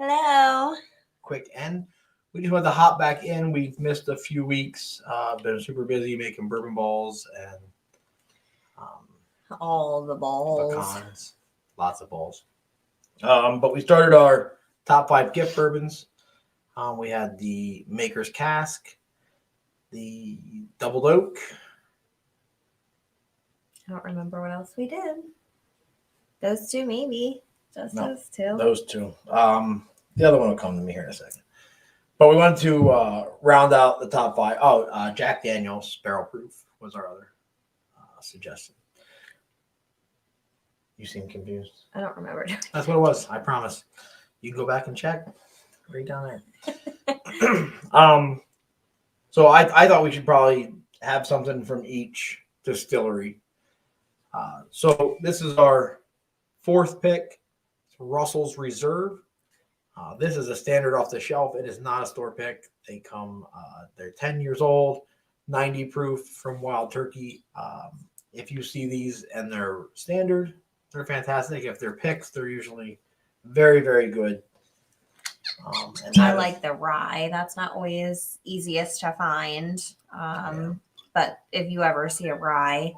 Hello. Quick end. We just wanted to hop back in. We've missed a few weeks. Been super busy making bourbon balls and All the balls. pecans. Lots of balls. But we started our top 5 gift bourbons. We had the Maker's Cask, the Doubled Oak. I don't remember what else we did. Those two, maybe. Just No, those two. Those two. The other one will come to me here in a second. But we wanted to round out the top 5. Jack Daniel's Barrel Proof was our other suggestion. You seem confused. I don't remember. That's what it was. I promise. You can go back and check. Right down there. So I thought we should probably have something from each distillery. So this is our 4th pick. It's Russell's Reserve. This is a standard off the shelf. It is not a store pick. They come, they're 10 years old, 90 proof from Wild Turkey. If you see these and they're standard, they're fantastic. If they're picks, they're usually very, very good. I like the rye. That's not always easiest to find. But if you ever see a rye,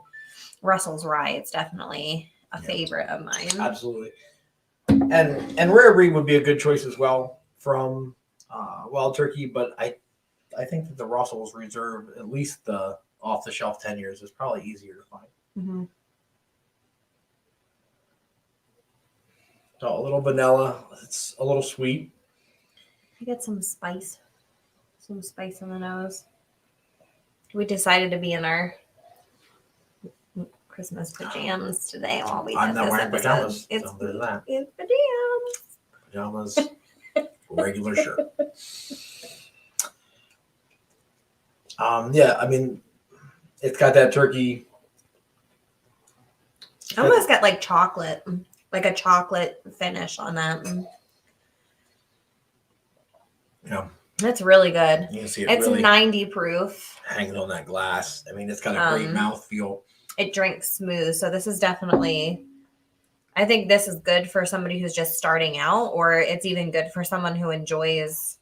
Russell's rye, it's definitely a favorite of mine. Absolutely. And rare breed would be a good choice as well from Wild Turkey, but I think that the Russell's Reserve, at least the off the shelf 10 years, is probably easier to find. Mm-hmm. So a little vanilla. It's a little sweet. I get some spice in the nose. We decided to be in our Christmas pajamas today while we I'm did not this wearing episode. pajamas. It's So there's that. pajamas. Regular shirt. Yeah, I mean, it's got that turkey. Almost got like chocolate, like a chocolate finish on that. Yeah. That's really good. You can see it It's really 90 proof. hangs on that glass. I mean, it's got a great mouthfeel. It drinks smooth. So this is definitely, I think this is good for somebody who's just starting out, or it's even good for someone who enjoys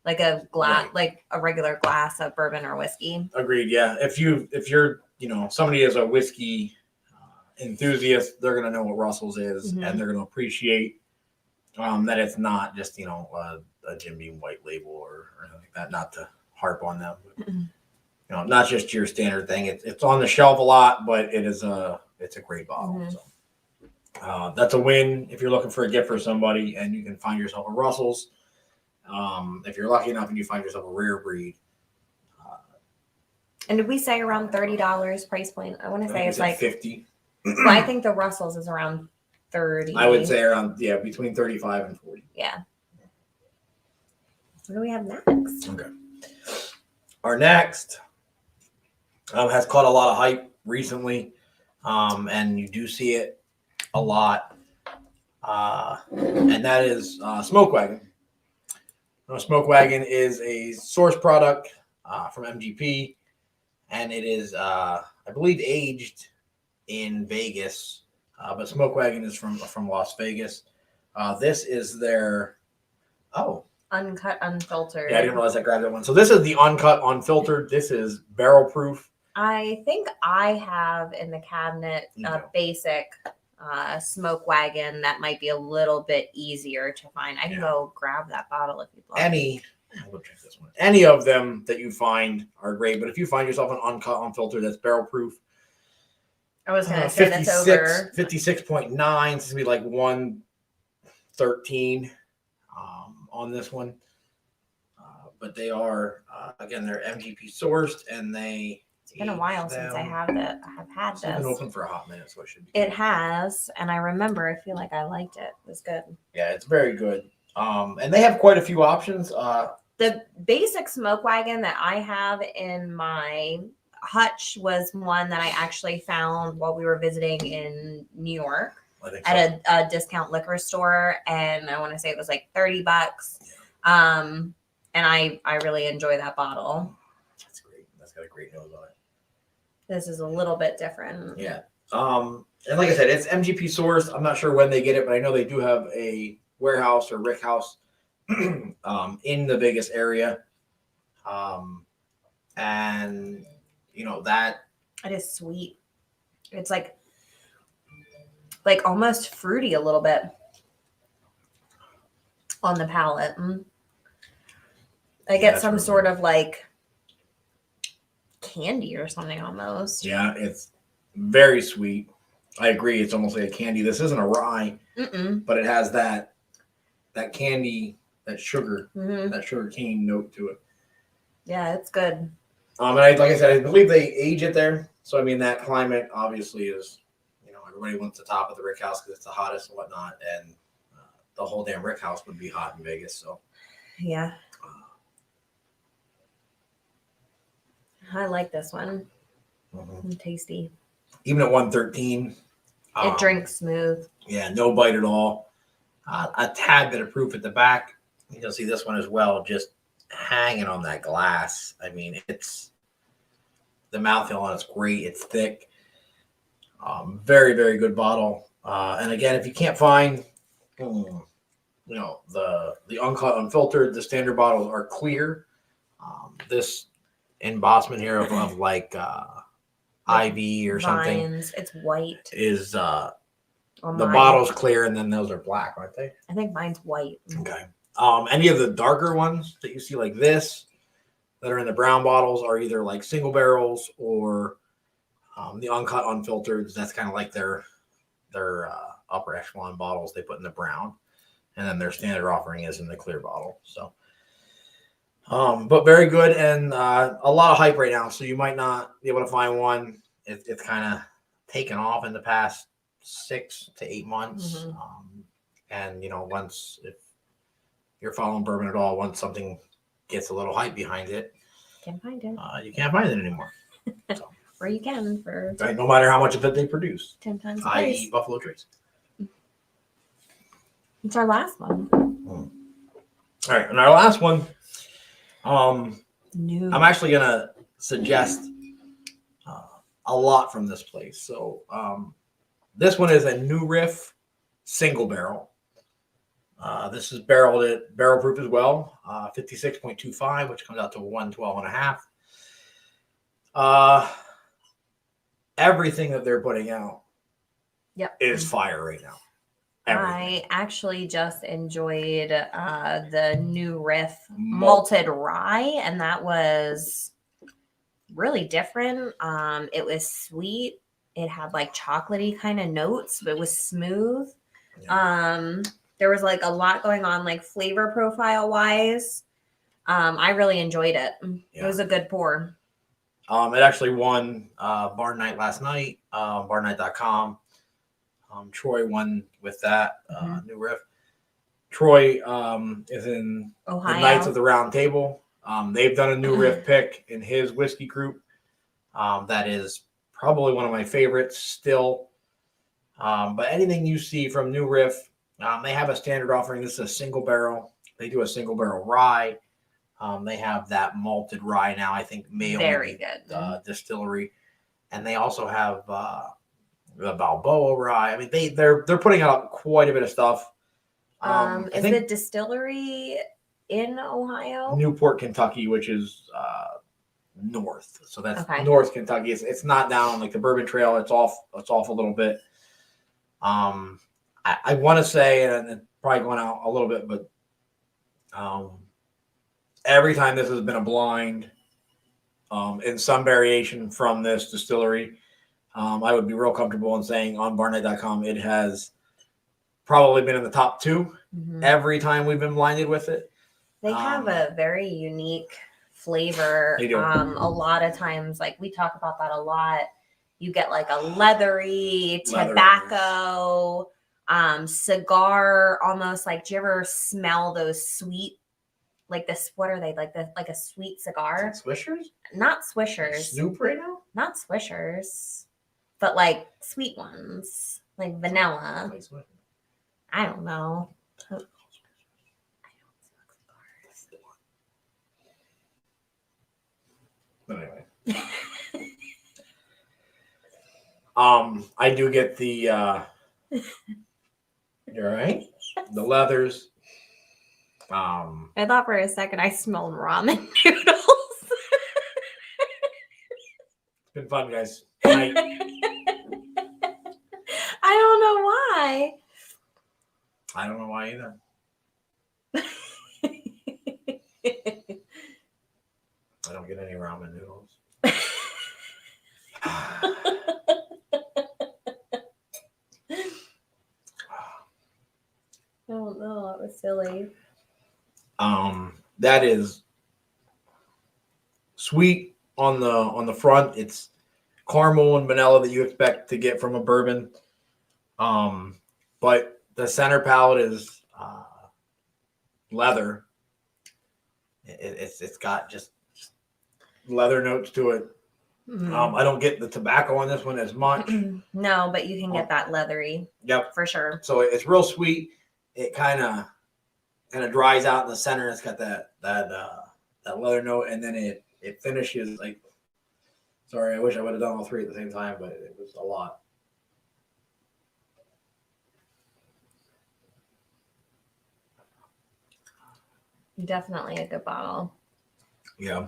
like a glass, like a regular glass of bourbon or whiskey. Agreed. Yeah. If you're, somebody is a whiskey enthusiast, they're going to know what Russell's is, Mm-hmm. and they're going to appreciate that it's not just, a Jim Beam white label or anything like that, not to harp on them. But, not just your standard thing. It's on the shelf a lot, but it's a great bottle. Mm-hmm. So that's a win if you're looking for a gift for somebody and you can find yourself a Russell's. If you're lucky enough and you find yourself a rare breed. And did we say around $30 price point? I want to say it's like 50. Well, I think the Russell's is around 30. I would say around, between 35 and 40. Yeah. What do we have next? Okay. Our next has caught a lot of hype recently, and you do see it a lot, and that is Smoke Wagon. Smoke Wagon is a source product from MGP, and it is, I believe, aged in Vegas, but Smoke Wagon is from Las Vegas. This is their Uncut, unfiltered. Yeah, I didn't realize I grabbed that one. So this is the uncut, unfiltered. This is barrel proof. I think I have in the cabinet a basic Smoke Wagon that might be a little bit easier to find. I can go grab that bottle if you'd like. I'll go check this one. Any of them that you find are great, but if you find yourself an uncut, unfiltered that's barrel proof, I was going to say that's over 56.9. It's going to be like 113 on this one. But they are, again, they're MGP sourced, and it's been a while since I have had It's this. been open for a hot minute, so it should be. It has, and I remember. I feel like I liked it. It was good. Yeah, it's very good. And they have quite a few options. The basic Smoke Wagon that I have in my hutch was one that I actually found while we were visiting in New York at a discount liquor store, and I want to say it was like $30. And I really enjoy that bottle. That's great. That's got a great nose on it. This is a little bit different. Yeah. And like I said, it's MGP sourced. I'm not sure when they get it, but I know they do have a warehouse or rick house in the Vegas area. And that it is sweet. It's like almost fruity a little bit on the palate. I get some really sort good. of like candy or something almost. Yeah, it's very sweet. I agree. It's almost like a candy. This isn't a rye, but it has that candy, that sugar, that sugar cane note to it. Yeah, it's good. And like I said, I believe they age it there. So I mean, that climate obviously is, everybody wants the top of the rick house because it's the hottest and whatnot, and the whole damn rick house would be hot in Vegas. So yeah, I like this one. Tasty. Even at 113, it drinks smooth. Yeah, no bite at all. A tad bit of proof at the back. You'll see this one as well, just hanging on that glass. I mean, it's the mouthfeel on it's great. It's thick. Very, very good bottle. And again, if you can't find, the uncut, unfiltered, the standard bottles are clear. This embossment here of like ivy or something, it's white. Is the bottle's clear, and then those are black, aren't they? I think mine's white. Okay. Any of the darker ones that you see like this that are in the brown bottles are either like single barrels or the uncut, unfiltered. That's kind of like their upper echelon bottles they put in the brown, and then their standard offering is in the clear bottle. So, but very good, and a lot of hype right now. So you might not be able to find one. It's kind of taken off in the past 6 to 8 months. And once, if you're following bourbon at all, once something gets a little hype behind it, can't find it. You can't find it anymore. So. Or you can for no matter how much of it they produce. 10 times the i.e. price. Buffalo Trace. It's our last one. All right, and our last one. New. I'm actually gonna suggest a lot from this place. So this one is a New Riff single barrel. This is barrel proof as well, 56.25, which comes out to 112.5. Everything that they're putting out is fire right now. Everything. I actually just enjoyed the New Riff malted rye, and that was really different. It was sweet. It had like chocolatey kind of notes, but it was smooth. Yeah. There was like a lot going on, like flavor profile wise. I really enjoyed it. Yeah. It was a good pour. It actually won Bar Night last night, barnight.com. Troy won with that New Riff. Troy is in Ohio. The Knights of the Round Table. They've done a New Riff pick in his whiskey group. That is probably one of my favorites still. But anything you see from New Riff, they have a standard offering. This is a single barrel. They do a single barrel rye. They have that malted rye now. I think Mayo very good distillery, and they also have the Balboa rye. I mean, they're putting out quite a bit of stuff. Is the distillery in Ohio? Newport, Kentucky, which is north. So that's North Kentucky. It's not down on like the Bourbon Trail. It's off a little bit. I want to say, and it's probably going out a little bit, but every time this has been a blind in some variation from this distillery, I would be real comfortable in saying on barnight.com it has probably been in the top 2 every time we've been blinded with it. They have a very unique flavor. They do. A lot of times, like we talk about that a lot, you get like a leathery tobacco, cigar, almost like, do you ever smell those sweet, like this, what are they, like a sweet cigar? Swishers? Not Swishers. Snoop right now? Not Swishers, but like sweet ones, like vanilla. I don't know. Anyway. I do get the you're right. The leathers. I thought for a second I smelled ramen noodles. It's been fun, guys. Night. I don't know why. I don't know why either. I don't get any ramen noodles. Oh no, that was silly. That is sweet on the front. It's caramel and vanilla that you expect to get from a bourbon. But the center palate is leather. It's got just leather notes to it. Mm-hmm. I don't get the tobacco on this one as much. No, but you can get that leathery. Yep, for sure. So it's real sweet. It kind of dries out in the center. It's got that leather note, and then it finishes like. Sorry, I wish I would have done all three at the same time, but it was a lot. Definitely a good bottle. Yeah.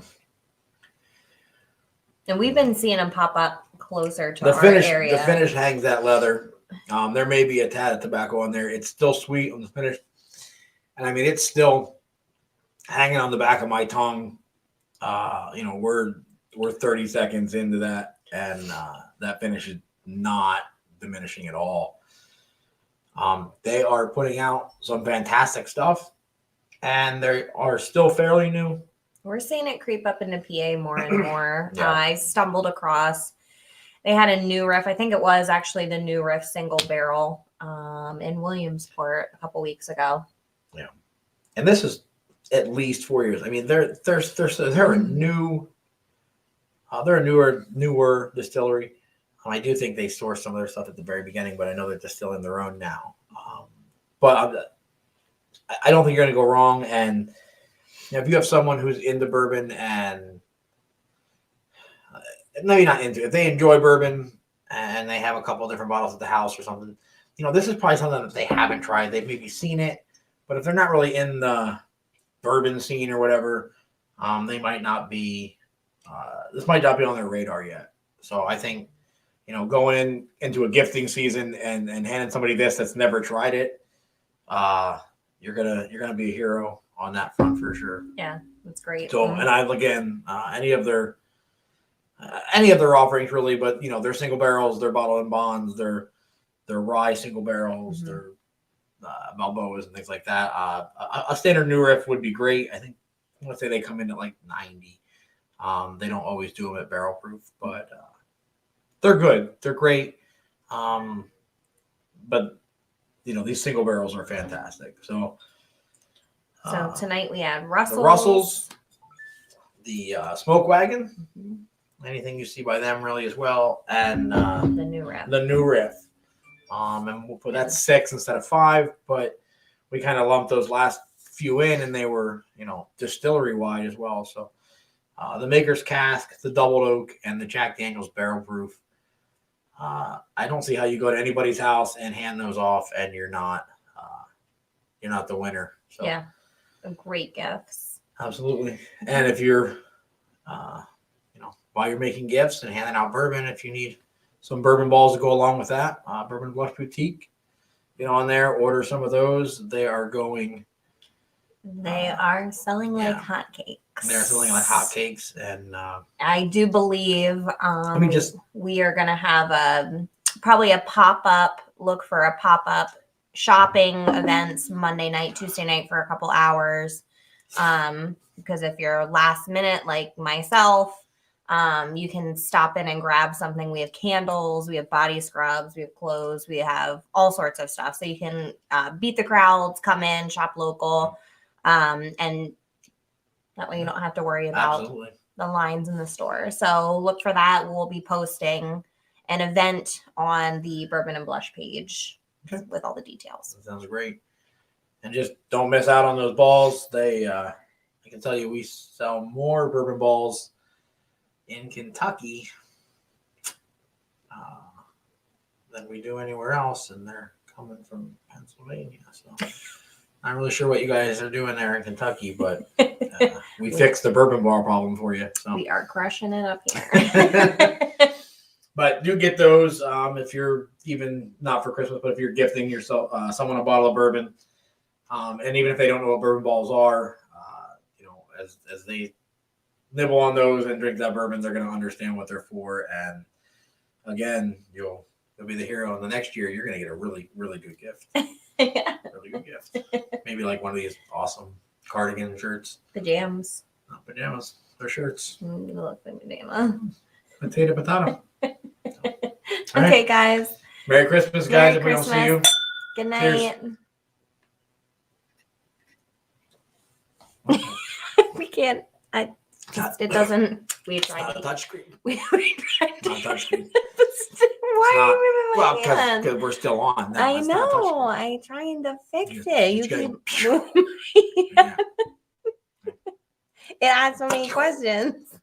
And we've been seeing them pop up closer to our area. The finish hangs that leather. There may be a tad of tobacco on there. It's still sweet on the finish. And I mean, it's still hanging on the back of my tongue. We're 30 seconds into that, and that finish is not diminishing at all. They are putting out some fantastic stuff, and they are still fairly new. We're seeing it creep up into PA more and more. Yeah. I stumbled across, they had a new riff. I think it was actually the new riff single barrel in Williamsport a couple weeks ago. Yeah. And this is at least 4 years. I mean, they're a newer distillery. I do think they sourced some of their stuff at the very beginning, but I know they're distilling their own now. But I don't think you're going to go wrong. And if you have someone who's into bourbon and maybe not into it, if they enjoy bourbon and they have a couple of different bottles at the house or something, this is probably something that they haven't tried. They've maybe seen it, but if they're not really in the bourbon scene or whatever, they might not be. This might not be on their radar yet. So I think, going into a gifting season and handing somebody this that's never tried it, you're gonna be a hero on that front for sure. Yeah, that's great. So, and any of their offerings really, but their single barrels, their bottle and bonds, their rye single barrels, their Balboas and things like that. A standard new riff would be great. I think let's say they come in at like 90. They don't always do them at barrel proof, but they're good. They're great. But these single barrels are fantastic. So tonight we had Russell's. The Russell's, the Smoke Wagon, anything you see by them really as well, and the new riff. And we'll put that's 6 instead of 5, but we kind of lumped those last few in, and they were distillery wide as well. So the Maker's Cask, the Double Oak, and the Jack Daniel's Barrel Proof. I don't see how you go to anybody's house and hand those off and you're not the winner. So, yeah, great gifts. Absolutely. And if you're, while you're making gifts and handing out bourbon, if you need some bourbon balls to go along with that, Bourbon Blush Boutique, get on there, order some of those. They are going. They are selling like hotcakes. They're selling like hotcakes, and I do believe we are going to have probably a pop-up. Look for a pop-up shopping events Monday night, Tuesday night for a couple hours. Because if you're last minute like myself, you can stop in and grab something. We have candles, we have body scrubs, we have clothes, we have all sorts of stuff. So you can beat the crowds, come in, shop local, and that way you don't have to worry about the lines in the store. So look for that. We'll be posting an event on the Bourbon and Blush page with all the details. That sounds great. And just don't miss out on those balls. I can tell you we sell more bourbon balls in Kentucky than we do anywhere else, and they're coming from Pennsylvania. So Not really sure what you guys are doing there in Kentucky, but we fixed the bourbon bar problem for you. So. We are crushing it up here. But do get those if you're even not for Christmas, but if you're gifting yourself someone a bottle of bourbon, and even if they don't know what bourbon balls are, as they nibble on those and drink that bourbon, they're going to understand what they're for. And again, you'll be the hero. And the next year, you're going to get a really, really good gift. Yeah. Really good gift. Maybe like one of these awesome cardigan shirts. Pajamas. Not pajamas. They're shirts. They look like pajama. Potato. Okay, right. guys. Merry Christmas, guys. Merry If we don't see you. Good night. We can't. It doesn't. We tried. Not a touchscreen. We tried. Not a touchscreen. Why are you moving my hand? Because we're still on. No, I know. I'm trying to fix it. You gotta keep moving. Yeah. It asks so many questions.